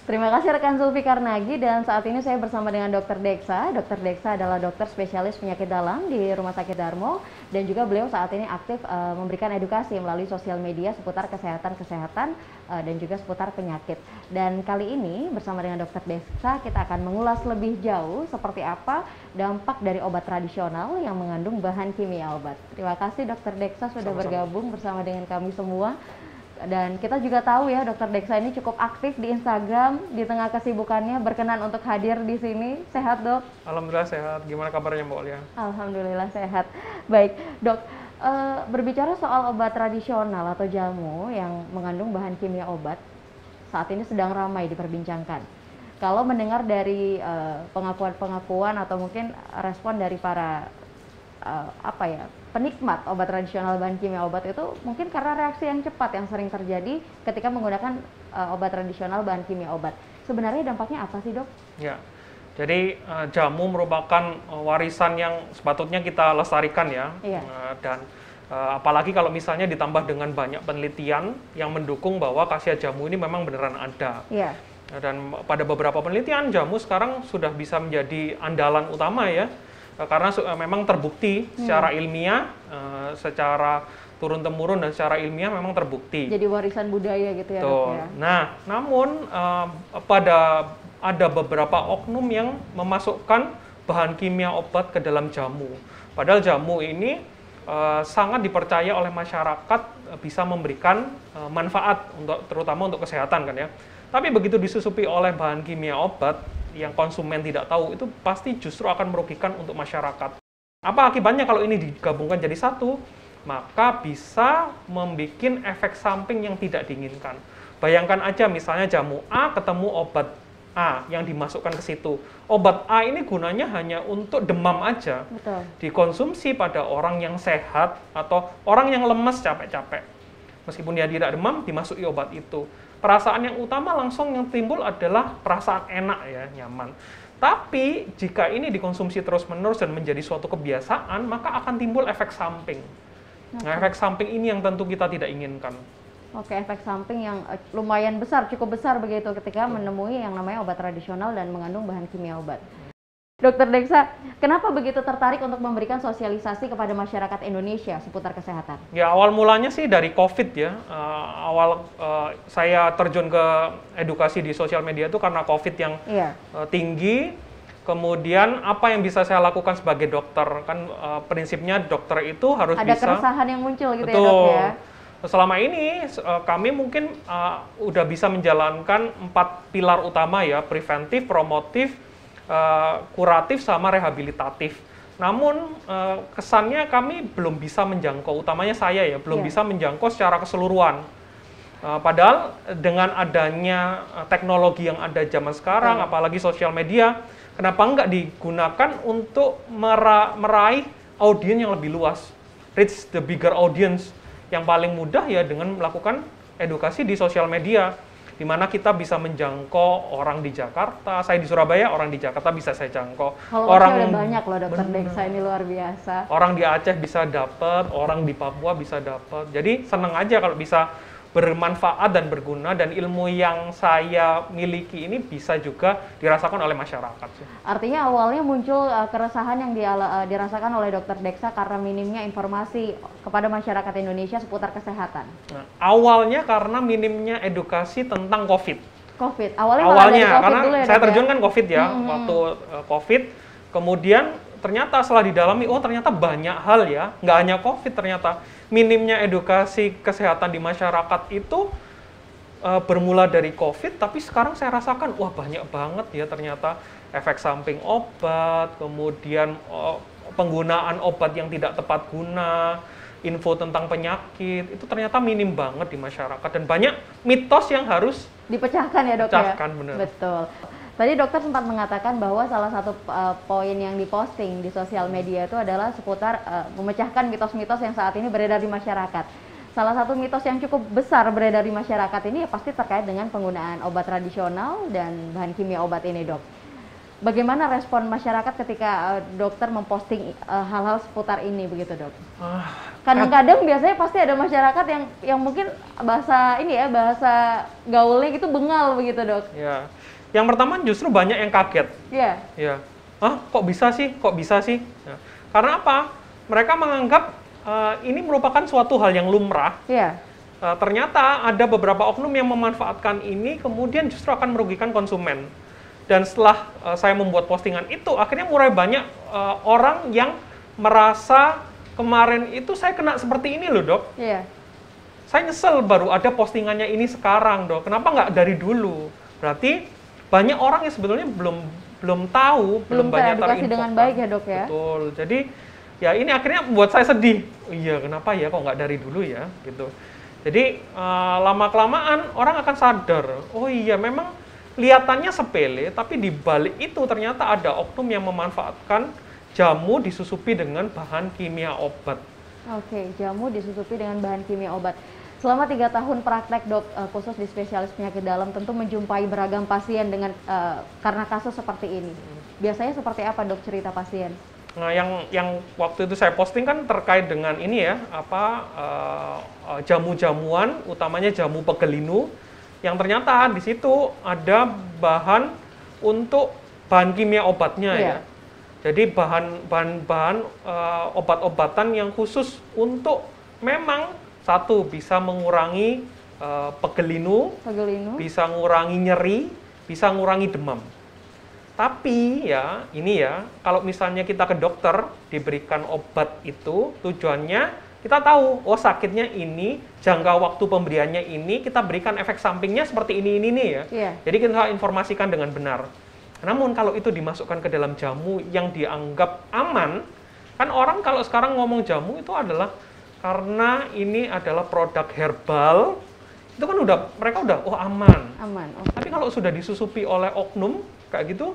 Terima kasih rekan Zulfikar Nagi, dan saat ini saya bersama dengan Dr. Deksa. Dr. Deksa adalah dokter spesialis penyakit dalam di Rumah Sakit Darmo, dan juga beliau saat ini aktif memberikan edukasi melalui sosial media seputar kesehatan dan juga seputar penyakit. Dan kali ini bersama dengan Dr. Deksa kita akan mengulas lebih jauh seperti apa dampak dari obat tradisional yang mengandung bahan kimia obat. Terima kasih Dr. Deksa sudah bergabung bersama dengan kami semua. Dan kita juga tahu ya, Dr. Deksa ini cukup aktif di Instagram di tengah kesibukannya, berkenan untuk hadir di sini. Sehat, Dok? Alhamdulillah sehat. Gimana kabarnya, Mbak Olia? Alhamdulillah sehat. Baik, Dok. Berbicara soal obat tradisional atau jamu yang mengandung bahan kimia obat, saat ini sedang ramai diperbincangkan. Kalau mendengar dari pengakuan-pengakuan atau mungkin respon dari para penikmat obat tradisional bahan kimia obat, itu mungkin karena reaksi yang cepat yang sering terjadi ketika menggunakan obat tradisional bahan kimia obat. Sebenarnya dampaknya apa sih, Dok? Ya, jadi jamu merupakan warisan yang sepatutnya kita lestarikan ya. Iya. Dan apalagi kalau misalnya ditambah dengan banyak penelitian yang mendukung bahwa khasiat jamu ini memang beneran ada. Iya. Dan pada beberapa penelitian, jamu sekarang sudah bisa menjadi andalan utama ya. Karena memang terbukti secara ilmiah, secara turun-temurun dan secara ilmiah memang terbukti. Jadi warisan budaya gitu ya, Dok ya. Nah, namun ada beberapa oknum yang memasukkan bahan kimia obat ke dalam jamu. Padahal jamu ini sangat dipercaya oleh masyarakat bisa memberikan manfaat terutama untuk kesehatan kan ya. Tapi begitu disusupi oleh bahan kimia obat yang konsumen tidak tahu, itu pasti justru akan merugikan untuk masyarakat. Apa akibatnya kalau ini digabungkan jadi satu? Maka bisa membuat efek samping yang tidak diinginkan. Bayangkan aja misalnya jamu A ketemu obat A yang dimasukkan ke situ. Obat A ini gunanya hanya untuk demam aja. Betul. Dikonsumsi pada orang yang sehat atau orang yang lemes capek-capek. Meskipun dia tidak demam, dimasuki obat itu. Perasaan yang utama langsung yang timbul adalah perasaan enak ya, nyaman. Tapi jika ini dikonsumsi terus-menerus dan menjadi suatu kebiasaan, maka akan timbul efek samping. Nah, efek samping ini yang tentu kita tidak inginkan. Oke, efek samping yang lumayan besar, cukup besar begitu ketika menemui yang namanya obat tradisional dan mengandung bahan kimia obat. Dokter Deksa, kenapa begitu tertarik untuk memberikan sosialisasi kepada masyarakat Indonesia seputar kesehatan? Ya, awal mulanya sih dari COVID ya. Saya terjun ke edukasi di sosial media itu karena COVID yang tinggi. Kemudian apa yang bisa saya lakukan sebagai dokter? Kan prinsipnya dokter itu harus ada bisa... keresahan yang muncul gitu. Betul. Ya, Dok ya? Selama ini kami mungkin udah bisa menjalankan 4 pilar utama ya, preventif, promotif, kuratif sama rehabilitatif. Namun kesannya kami belum bisa menjangkau, utamanya saya ya, belum bisa menjangkau secara keseluruhan. Padahal dengan adanya teknologi yang ada zaman sekarang, apalagi sosial media, kenapa enggak digunakan untuk meraih audiens yang lebih luas, reach the bigger audience. Yang paling mudah ya dengan melakukan edukasi di sosial media, di mana kita bisa menjangkau orang di Jakarta. Saya di Surabaya, orang di Jakarta bisa saya jangkau. Orang udah banyak loh, Dokter Deksa, ini luar biasa. Orang di Aceh bisa dapat, orang di Papua bisa dapat. Jadi senang aja kalau bisa bermanfaat dan berguna, dan ilmu yang saya miliki ini bisa juga dirasakan oleh masyarakat. Artinya awalnya muncul keresahan yang dirasakan oleh Dokter Deksa karena minimnya informasi kepada masyarakat Indonesia seputar kesehatan. Nah, awalnya karena minimnya edukasi tentang COVID. Awalnya COVID karena dulu ya, saya terjun kan COVID ya, waktu COVID. Kemudian ternyata setelah didalami, oh ternyata banyak hal ya, nggak hanya COVID ternyata. Minimnya edukasi kesehatan di masyarakat itu bermula dari COVID, tapi sekarang saya rasakan, wah banyak banget ya ternyata efek samping obat, kemudian penggunaan obat yang tidak tepat guna, info tentang penyakit, itu ternyata minim banget di masyarakat. Dan banyak mitos yang harus dipecahkan ya, Dok? Dipecahkan, benar. Betul. Tadi dokter sempat mengatakan bahwa salah satu poin yang diposting di sosial media itu adalah seputar memecahkan mitos-mitos yang saat ini beredar di masyarakat. Salah satu mitos yang cukup besar beredar di masyarakat ini ya pasti terkait dengan penggunaan obat tradisional dan bahan kimia obat ini, Dok. Bagaimana respon masyarakat ketika dokter memposting hal-hal seputar ini begitu, Dok? Kadang-kadang biasanya pasti ada masyarakat yang mungkin bahasa ini ya, bahasa gaulnya gitu bengal begitu, Dok. Ya. Yang pertama justru banyak yang kaget. Iya. Ya. Ah, kok bisa sih? Kok bisa sih? Ya. Karena apa? Mereka menganggap ini merupakan suatu hal yang lumrah. Iya. Ternyata ada beberapa oknum yang memanfaatkan ini kemudian justru akan merugikan konsumen. Dan setelah saya membuat postingan itu, akhirnya mulai banyak orang yang merasa kemarin itu saya kena seperti ini loh, Dok. Iya. Saya nyesel baru ada postingannya ini sekarang, Dok. Kenapa nggak dari dulu? Berarti banyak orang yang sebetulnya belum tahu, belum banyak teredukasi dengan baik ya, Dok ya. Betul. Jadi ya ini akhirnya membuat saya sedih. Oh, iya, kenapa ya kok nggak dari dulu ya, gitu. Jadi lama-kelamaan orang akan sadar, oh iya memang kelihatannya sepele, tapi di balik itu ternyata ada oknum yang memanfaatkan jamu disusupi dengan bahan kimia obat. Oke, jamu disusupi dengan bahan kimia obat. Selama 3 tahun praktek, Dok, khusus di spesialis penyakit dalam, tentu menjumpai beragam pasien dengan karena kasus seperti ini. Biasanya seperti apa, Dok, cerita pasien? Nah, yang waktu itu saya posting kan terkait dengan ini ya, jamu-jamuan, utamanya jamu pegelinu, yang ternyata di situ ada bahan untuk bahan kimia obatnya ya. Jadi bahan obat-obatan yang khusus untuk memang satu bisa mengurangi pegelinu, bisa mengurangi nyeri, bisa mengurangi demam. Tapi ya ini ya, kalau misalnya kita ke dokter diberikan obat itu tujuannya kita tahu, oh sakitnya ini, jangka waktu pemberiannya ini, kita berikan efek sampingnya seperti ini nih ya. Jadi kita informasikan dengan benar. Namun kalau itu dimasukkan ke dalam jamu yang dianggap aman, kan orang kalau sekarang ngomong jamu itu adalah karena ini adalah produk herbal, itu kan mereka udah oh aman. Tapi kalau sudah disusupi oleh oknum kayak gitu,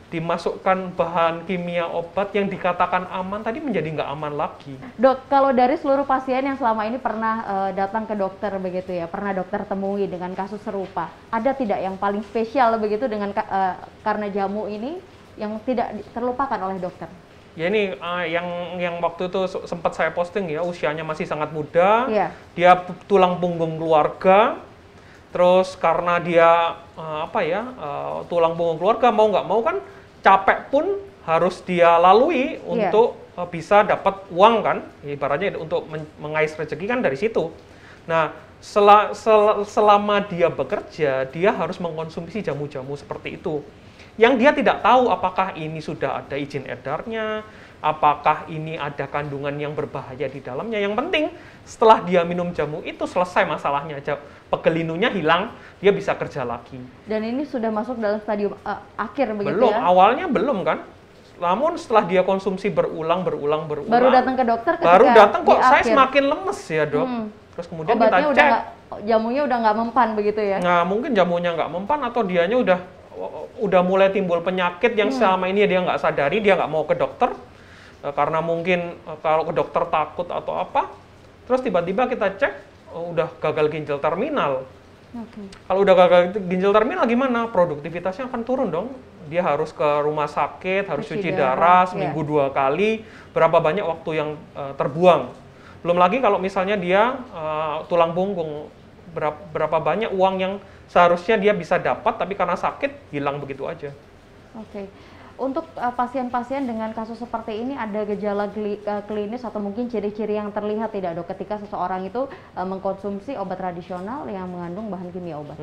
dimasukkan bahan kimia obat yang dikatakan aman tadi menjadi nggak aman lagi. Dok, kalau dari seluruh pasien yang selama ini pernah datang ke dokter begitu ya, pernah dokter temui dengan kasus serupa, ada tidak yang paling spesial begitu dengan karena jamu ini yang tidak terlupakan oleh dokter? Ya ini yang waktu itu sempat saya posting ya, usianya masih sangat muda, dia tulang punggung keluarga, terus karena dia tulang punggung keluarga mau nggak mau kan capek pun harus dia lalui untuk bisa dapat uang kan, ibaratnya untuk mengais rezeki kan dari situ. Nah, selama dia bekerja, dia harus mengkonsumsi jamu-jamu seperti itu. Yang dia tidak tahu apakah ini sudah ada izin edarnya, apakah ini ada kandungan yang berbahaya di dalamnya. Yang penting setelah dia minum jamu itu selesai masalahnya, pegelinunya hilang, dia bisa kerja lagi. Dan ini sudah masuk dalam stadium akhir begitu belum, ya? Awalnya belum kan. Namun setelah dia konsumsi berulang. Baru datang ke dokter ketika baru datang kok saya akhir. Semakin lemes ya, Dok. Terus kemudian obatnya kita cek. Jamunya udah nggak mempan begitu ya? Nah, mungkin jamunya nggak mempan atau dianya udah mulai timbul penyakit yang selama ini dia nggak sadari, dia nggak mau ke dokter. Karena mungkin kalau ke dokter takut atau apa. Terus tiba-tiba kita cek, udah gagal ginjal terminal. Kalau udah gagal ginjal terminal gimana? Produktivitasnya akan turun dong. Dia harus ke rumah sakit, harus cuci darah seminggu 2 kali. Berapa banyak waktu yang terbuang. Belum lagi kalau misalnya dia tulang punggung, berapa banyak uang yang seharusnya dia bisa dapat, tapi karena sakit hilang begitu aja. Untuk pasien-pasien dengan kasus seperti ini ada gejala klinis atau mungkin ciri-ciri yang terlihat tidak, Dok, ketika seseorang itu mengkonsumsi obat tradisional yang mengandung bahan kimia obat?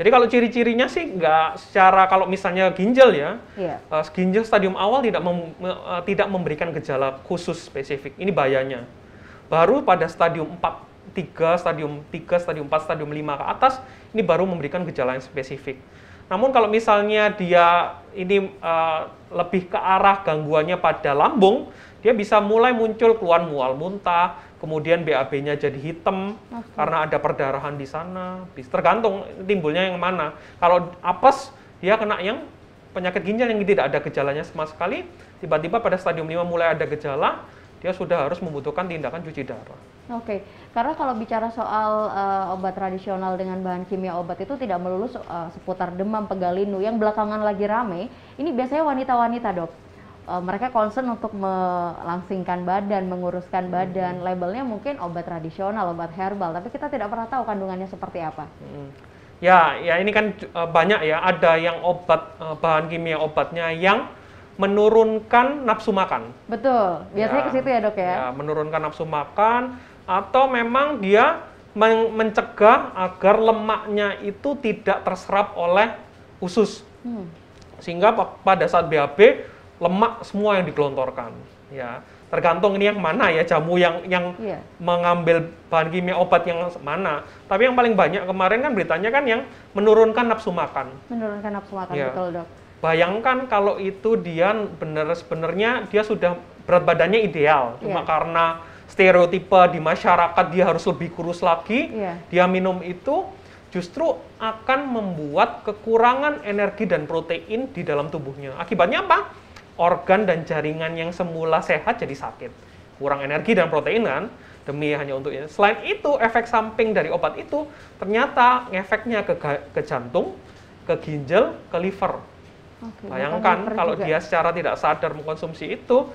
Jadi kalau ciri-cirinya sih nggak secara, kalau misalnya ginjal ya, ginjal stadium awal tidak memberikan gejala khusus spesifik. Ini bahayanya. Baru pada stadium 3, stadium 4, stadium 5 ke atas, ini baru memberikan gejala yang spesifik. Namun kalau misalnya dia ini lebih ke arah gangguannya pada lambung, dia bisa mulai muncul keluhan mual muntah, kemudian BAB-nya jadi hitam karena ada perdarahan di sana. Tergantung timbulnya yang mana. Kalau apes, dia kena yang penyakit ginjal yang tidak ada gejalanya sama sekali, tiba-tiba pada stadium 5 mulai ada gejala, dia sudah harus membutuhkan tindakan cuci darah. Karena kalau bicara soal obat tradisional dengan bahan kimia obat itu tidak melulu seputar demam, pegalinu. Yang belakangan lagi rame, ini biasanya wanita-wanita, Dok. mereka concern untuk melangsingkan badan, menguruskan badan. Labelnya mungkin obat tradisional, obat herbal, tapi kita tidak pernah tahu kandungannya seperti apa. Ya ini kan banyak ya, ada yang obat bahan kimia obatnya yang menurunkan nafsu makan. Betul, biasanya ke situ ya dok ya? Ya, menurunkan nafsu makan, atau memang dia mencegah agar lemaknya itu tidak terserap oleh usus. Sehingga pada saat BAB, lemak semua yang digelontorkan. Ya, tergantung ini yang mana ya, jamu yang mengambil bahan kimia obat yang mana. Tapi yang paling banyak kemarin kan beritanya kan yang menurunkan nafsu makan. Menurunkan nafsu makan, Ya. betul dok. Bayangkan kalau itu dia sebenarnya dia sudah berat badannya ideal, cuma karena stereotipe di masyarakat dia harus lebih kurus lagi, dia minum itu justru akan membuat kekurangan energi dan protein di dalam tubuhnya. Akibatnya apa? Organ dan jaringan yang semula sehat jadi sakit. Kurang energi dan protein kan, demi hanya untuk ini. Selain itu, efek samping dari obat itu ternyata efeknya ke jantung, ke ginjal, ke liver. Bayangkan kalau dia secara tidak sadar mengkonsumsi itu,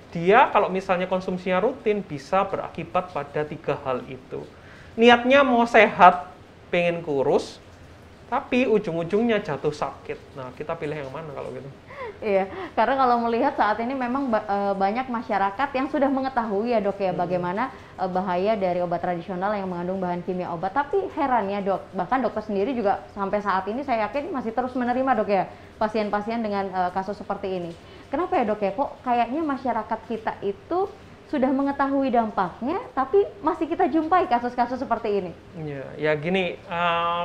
dia kalau misalnya konsumsinya rutin bisa berakibat pada 3 hal itu. Niatnya mau sehat, pengen kurus, tapi ujung-ujungnya jatuh sakit. Nah, kita pilih yang mana kalau gitu? Iya, karena kalau melihat saat ini memang banyak masyarakat yang sudah mengetahui ya dok ya bagaimana bahaya dari obat tradisional yang mengandung bahan kimia obat. Tapi herannya dok, bahkan dokter sendiri juga sampai saat ini saya yakin masih terus menerima dok ya pasien-pasien dengan kasus seperti ini. Kenapa ya dok ya, kok kayaknya masyarakat kita itu sudah mengetahui dampaknya, tapi masih kita jumpai kasus-kasus seperti ini? Ya gini,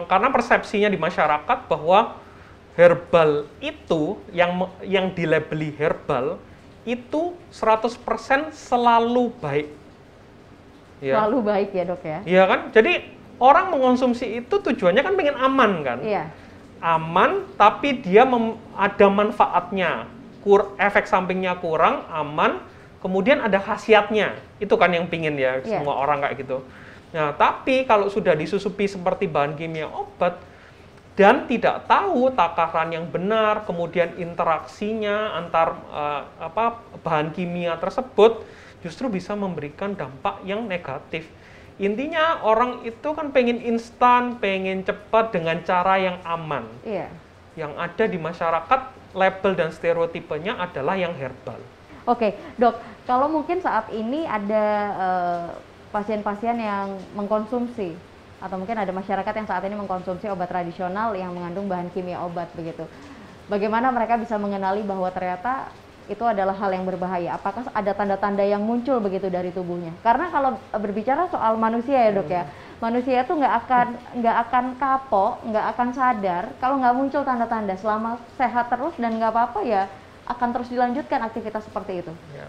karena persepsinya di masyarakat bahwa herbal itu yang dilabeli herbal itu 100% selalu baik. Ya. Selalu baik ya dok ya? Iya kan? Jadi orang mengonsumsi itu tujuannya kan pengen aman kan? Iya. Aman, tapi dia ada manfaatnya. Efek sampingnya kurang, aman, kemudian ada khasiatnya. Itu kan yang pingin ya semua orang kayak gitu. Nah, tapi kalau sudah disusupi seperti bahan kimia obat, dan tidak tahu takaran yang benar, kemudian interaksinya antar bahan kimia tersebut justru bisa memberikan dampak yang negatif. Intinya orang itu kan pengen instan, pengen cepat dengan cara yang aman. Yang ada di masyarakat, label dan stereotipenya adalah yang herbal. Oke, dok, kalau mungkin saat ini ada pasien-pasien yang mengkonsumsi atau mungkin ada masyarakat yang saat ini mengkonsumsi obat tradisional yang mengandung bahan kimia obat begitu. Bagaimana mereka bisa mengenali bahwa ternyata itu adalah hal yang berbahaya? Apakah ada tanda-tanda yang muncul begitu dari tubuhnya? Karena kalau berbicara soal manusia ya dok ya, manusia itu nggak akan kapok, nggak akan sadar kalau nggak muncul tanda-tanda. Selama sehat terus dan nggak apa-apa ya akan terus dilanjutkan aktivitas seperti itu. Ya.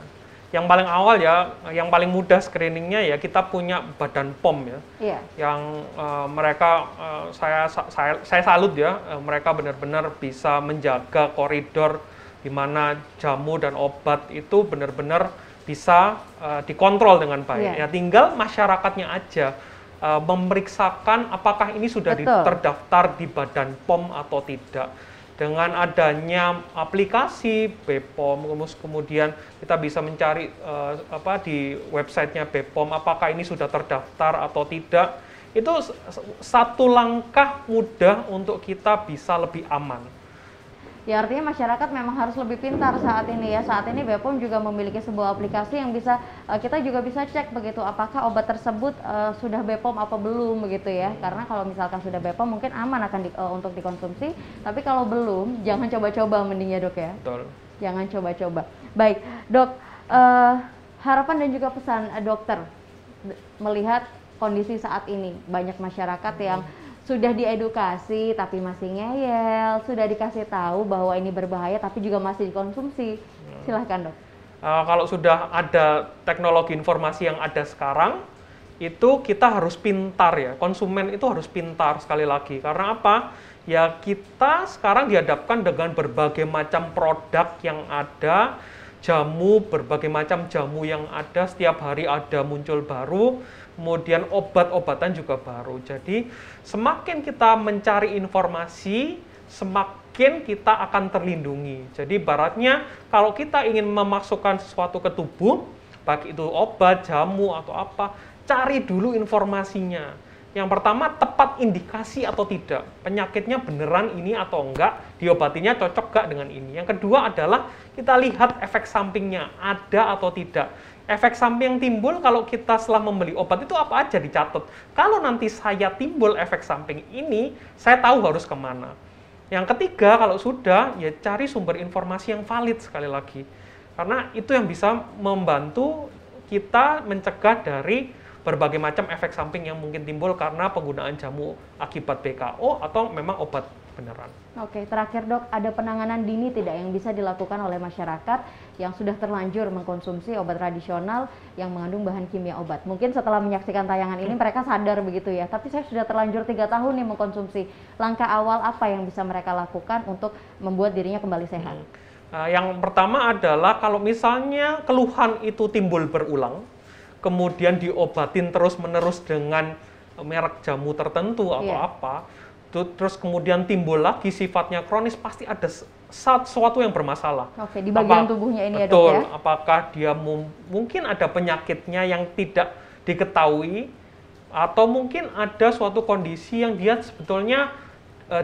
Yang paling awal ya, yang paling mudah screeningnya ya kita punya Badan POM ya, yang mereka saya salut ya, mereka benar-benar bisa menjaga koridor di mana jamu dan obat itu benar-benar bisa dikontrol dengan baik. Ya tinggal masyarakatnya aja memeriksakan apakah ini sudah terdaftar di Badan POM atau tidak. Dengan adanya aplikasi BPOM, kemudian kita bisa mencari di websitenya BPOM apakah ini sudah terdaftar atau tidak. Itu satu langkah mudah untuk kita bisa lebih aman. Ya artinya masyarakat memang harus lebih pintar saat ini ya. Saat ini BPOM juga memiliki sebuah aplikasi yang bisa kita juga bisa cek begitu apakah obat tersebut sudah BPOM apa belum begitu ya. Karena kalau misalkan sudah BPOM mungkin aman akan untuk dikonsumsi, tapi kalau belum jangan coba-coba mending ya dok ya. Betul. Jangan coba-coba. Baik dok, harapan dan juga pesan dokter melihat kondisi saat ini banyak masyarakat yang sudah diedukasi tapi masih ngeyel, sudah dikasih tahu bahwa ini berbahaya tapi juga masih dikonsumsi. Silahkan dok. Kalau sudah ada teknologi informasi yang ada sekarang, itu kita harus pintar ya, konsumen itu harus pintar sekali lagi. Karena apa? Ya kita sekarang dihadapkan dengan berbagai macam produk yang ada, berbagai macam jamu yang ada, setiap hari ada muncul baru, kemudian obat-obatan juga baru. Jadi semakin kita mencari informasi, semakin mungkin kita akan terlindungi. Jadi baratnya kalau kita ingin memasukkan sesuatu ke tubuh, baik itu obat, jamu, atau apa, cari dulu informasinya. Yang pertama, tepat indikasi atau tidak. Penyakitnya beneran ini atau enggak, diobatinya cocok enggak dengan ini. Yang kedua adalah kita lihat efek sampingnya, ada atau tidak. Efek samping yang timbul kalau kita setelah membeli obat itu apa aja dicatat. Kalau nanti saya timbul efek samping ini, saya tahu harus kemana. Yang ketiga, kalau sudah, ya cari sumber informasi yang valid sekali lagi. Karena itu yang bisa membantu kita mencegah dari berbagai macam efek samping yang mungkin timbul karena penggunaan jamu akibat BKO atau memang obat beneran. Oke, terakhir dok, ada penanganan dini tidak yang bisa dilakukan oleh masyarakat yang sudah terlanjur mengkonsumsi obat tradisional yang mengandung bahan kimia obat? Mungkin setelah menyaksikan tayangan ini mereka sadar begitu ya, tapi saya sudah terlanjur 3 tahun nih mengkonsumsi. Langkah awal apa yang bisa mereka lakukan untuk membuat dirinya kembali sehat? Yang pertama adalah kalau misalnya keluhan itu timbul berulang, kemudian diobatin terus-menerus dengan merek jamu tertentu atau apa, terus kemudian timbul lagi sifatnya kronis, pasti ada sesuatu yang bermasalah. Oke, di bagian tubuhnya ini betul, ya dok ya? Apakah dia mungkin ada penyakitnya yang tidak diketahui, atau mungkin ada suatu kondisi yang dia sebetulnya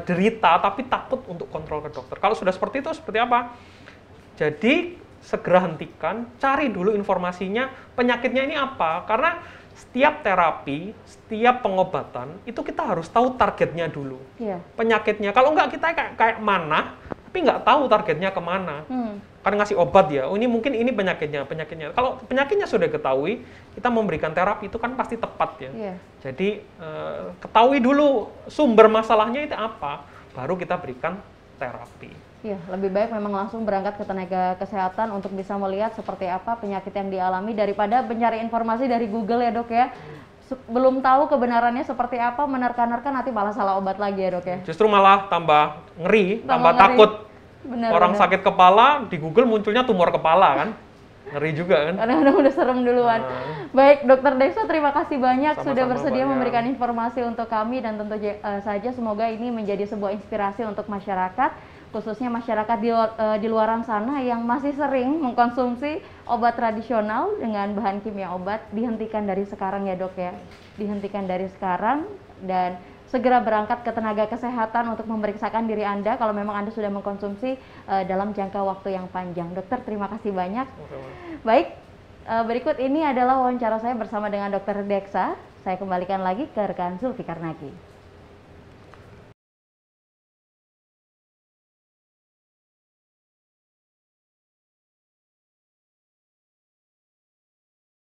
derita tapi takut untuk kontrol ke dokter. Kalau sudah seperti itu, seperti apa? Jadi segera hentikan, cari dulu informasinya, penyakitnya ini apa. Karena setiap terapi, setiap pengobatan, itu kita harus tahu targetnya dulu. Penyakitnya, kalau enggak kita kayak mana, tapi nggak tahu targetnya kemana. Karena ngasih obat ya, ini mungkin ini penyakitnya. Kalau penyakitnya sudah ketahui, kita memberikan terapi itu kan pasti tepat ya. Jadi ketahui dulu sumber masalahnya itu apa, baru kita berikan terapi. Iya, lebih baik memang langsung berangkat ke tenaga kesehatan untuk bisa melihat seperti apa penyakit yang dialami daripada mencari informasi dari Google ya dok ya. Belum tahu kebenarannya seperti apa, menerka-nerka nanti malah salah obat lagi ya dok ya. Justru malah tambah ngeri, tambah takut. Orang sakit kepala, di Google munculnya tumor kepala kan. Ngeri juga kan. Kadang-kadang udah serem duluan. Baik, Dokter Deksa, terima kasih banyak sudah bersedia memberikan informasi untuk kami, dan tentu saja semoga ini menjadi sebuah inspirasi untuk masyarakat, khususnya masyarakat di luaran sana yang masih sering mengkonsumsi obat tradisional dengan bahan kimia obat. Dihentikan dari sekarang ya dok ya, dihentikan dari sekarang, dan segera berangkat ke tenaga kesehatan untuk memeriksakan diri Anda kalau memang Anda sudah mengkonsumsi dalam jangka waktu yang panjang. Dokter, terima kasih banyak. Baik, berikut ini adalah wawancara saya bersama dengan Dokter Deksa. Saya kembalikan lagi ke rekan Zulfikar Nagi.